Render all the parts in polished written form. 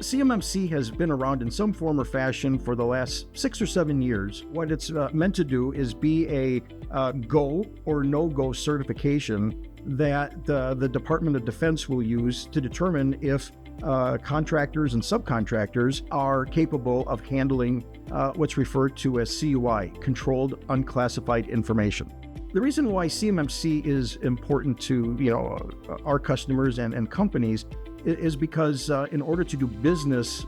CMMC has been around in some form or fashion for the last 6 or 7 years. What it's meant to do is be a go or no-go certification that the Department of Defense will use to determine if contractors and subcontractors are capable of handling what's referred to as CUI, Controlled Unclassified Information. The reason why CMMC is important to our customers and companies is because in order to do business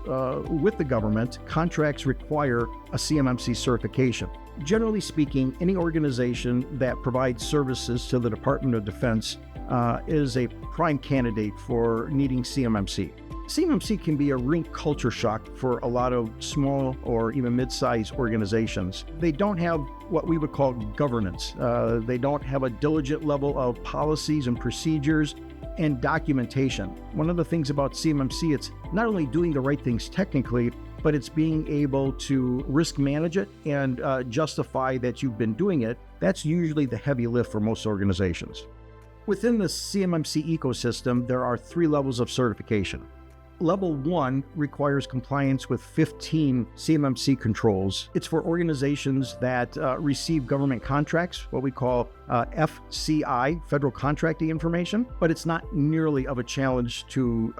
with the government, contracts require a CMMC certification. Generally speaking, any organization that provides services to the Department of Defense is a prime candidate for needing CMMC. CMMC can be a real culture shock for a lot of small or even mid-sized organizations. They don't have what we would call governance. They don't have a diligent level of policies and procedures and documentation. One of the things about CMMC, it's not only doing the right things technically, but it's being able to risk manage it and justify that you've been doing it. That's usually the heavy lift for most organizations. Within the CMMC ecosystem, there are 3 levels of certification. Level 1 requires compliance with 15 CMMC controls. It's for organizations that receive government contracts, what we call FCI, Federal Contracting Information, but it's not nearly of a challenge to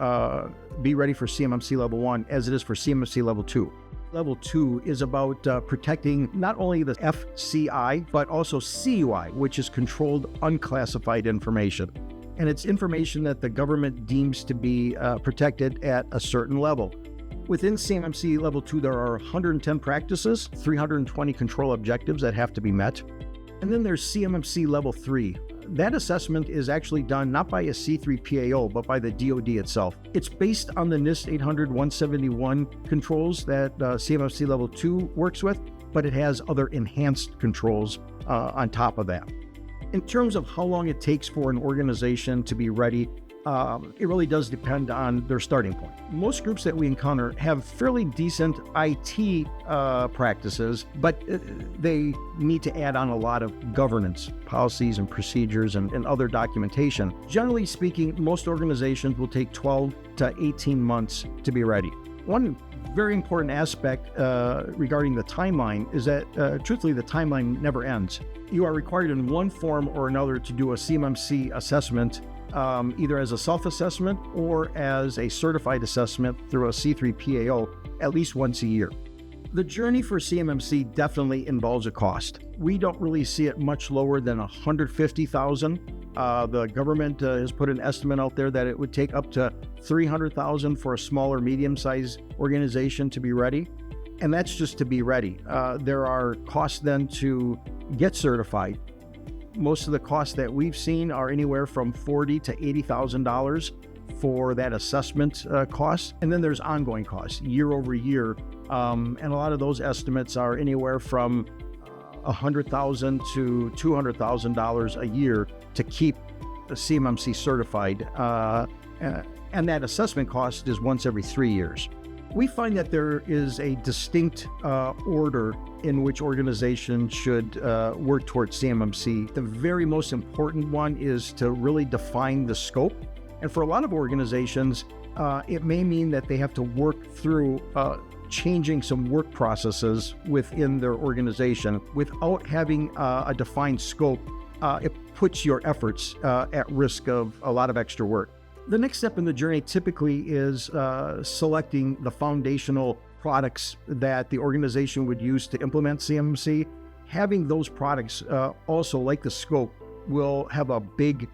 be ready for CMMC Level 1 as it is for CMMC Level 2. Level 2 is about protecting not only the FCI, but also CUI, which is Controlled Unclassified Information. And it's information that the government deems to be protected at a certain level. Within CMMC Level 2, there are 110 practices, 320 control objectives that have to be met. And then there's CMMC Level 3. That assessment is actually done not by a C3PAO, but by the DoD itself. It's based on the NIST 800-171 controls that CMMC Level 2 works with, but it has other enhanced controls on top of that. In terms of how long it takes for an organization to be ready, it really does depend on their starting point. Most groups that we encounter have fairly decent IT practices, but they need to add on a lot of governance, policies and procedures and other documentation. Generally speaking, most organizations will take 12 to 18 months to be ready. One very important aspect regarding the timeline is that, truthfully, the timeline never ends. You are required in one form or another to do a CMMC assessment, either as a self-assessment or as a certified assessment through a C3PAO at least once a year. The journey for CMMC definitely involves a cost. We don't really see it much lower than $150,000. The government has put an estimate out there that it would take up to $300,000 for a small or medium-sized organization to be ready. And that's just to be ready. There are costs then to get certified. Most of the costs that we've seen are anywhere from $40,000 to $80,000 for that assessment cost. And then there's ongoing costs year over year. And a lot of those estimates are anywhere from $100,000 to $200,000 a year to keep the CMMC certified. And that assessment cost is once every 3 years. We find that there is a distinct order in which organizations should work towards CMMC. The very most important one is to really define the scope. And for a lot of organizations, it may mean that they have to work through changing some work processes within their organization. Without having a defined scope, it puts your efforts at risk of a lot of extra work. The next step in the journey typically is selecting the foundational products that the organization would use to implement CMMC. Having those products also, like the scope, will have a big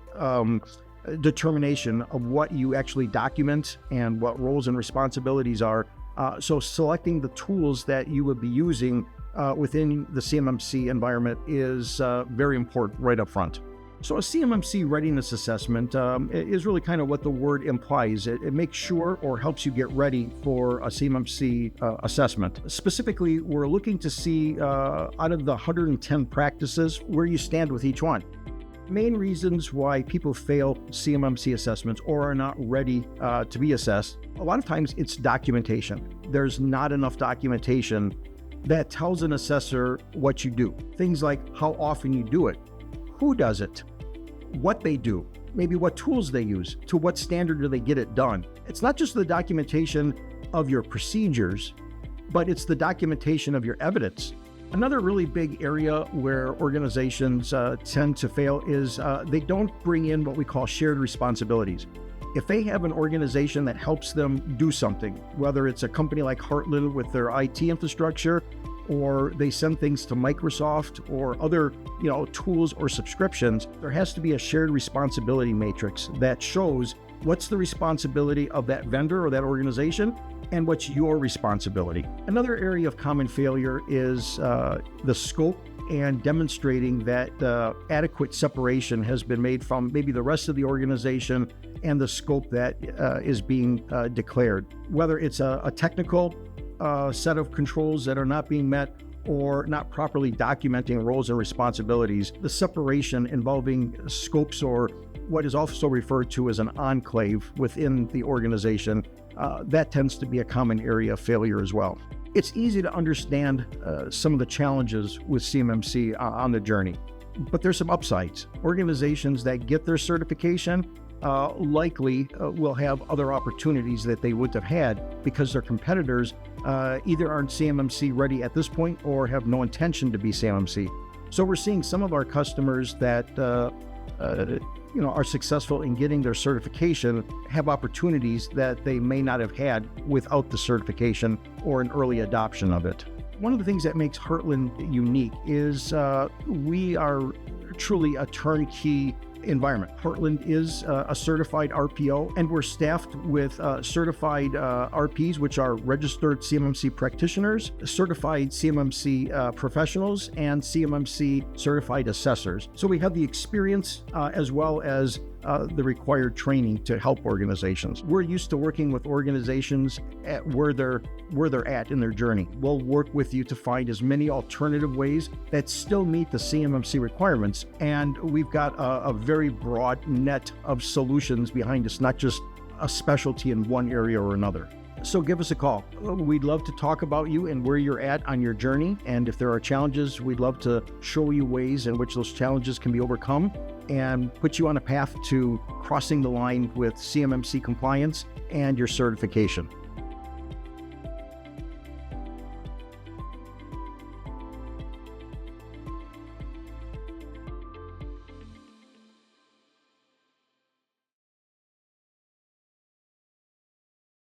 determination of what you actually document and what roles and responsibilities are. So selecting the tools that you would be using within the CMMC environment is very important right up front. So a CMMC readiness assessment is really kind of what the word implies. It makes sure or helps you get ready for a CMMC assessment. Specifically, we're looking to see out of the 110 practices where you stand with each one. Main reasons why people fail CMMC assessments or are not ready to be assessed, a lot of times it's documentation. There's not enough documentation that tells an assessor what you do. Things like how often you do it, who does it, what they do, maybe what tools they use, to what standard do they get it done. It's not just the documentation of your procedures, but it's the documentation of your evidence. Another really big area where organizations tend to fail is they don't bring in what we call shared responsibilities. If they have an organization that helps them do something, whether it's a company like Heartland with their IT infrastructure, or they send things to Microsoft or other, tools or subscriptions, there has to be a shared responsibility matrix that shows what's the responsibility of that vendor or that organization and what's your responsibility. Another area of common failure is the scope and demonstrating that adequate separation has been made from maybe the rest of the organization and the scope that is being declared. Whether it's a technical set of controls that are not being met or not properly documenting roles and responsibilities, the separation involving scopes or what is also referred to as an enclave within the organization, that tends to be a common area of failure as well. It's easy to understand some of the challenges with CMMC on the journey, but there's some upsides. Organizations that get their certification likely will have other opportunities that they wouldn't have had because their competitors either aren't CMMC ready at this point or have no intention to be CMMC. So we're seeing some of our customers that are successful in getting their certification have opportunities that they may not have had without the certification or an early adoption of it. One of the things that makes Heartland unique is we are truly a turnkey environment. Heartland is a certified RPO, and we're staffed with certified RPs, which are registered CMMC practitioners, certified CMMC professionals, and CMMC certified assessors. So we have the experience as well as the required training to help organizations. We're used to working with organizations at where they're at in their journey. We'll work with you to find as many alternative ways that still meet the CMMC requirements. And we've got a very broad net of solutions behind us, not just a specialty in one area or another. So give us a call. We'd love to talk about you and where you're at on your journey. And if there are challenges, we'd love to show you ways in which those challenges can be overcome and put you on a path to crossing the line with CMMC compliance and your certification.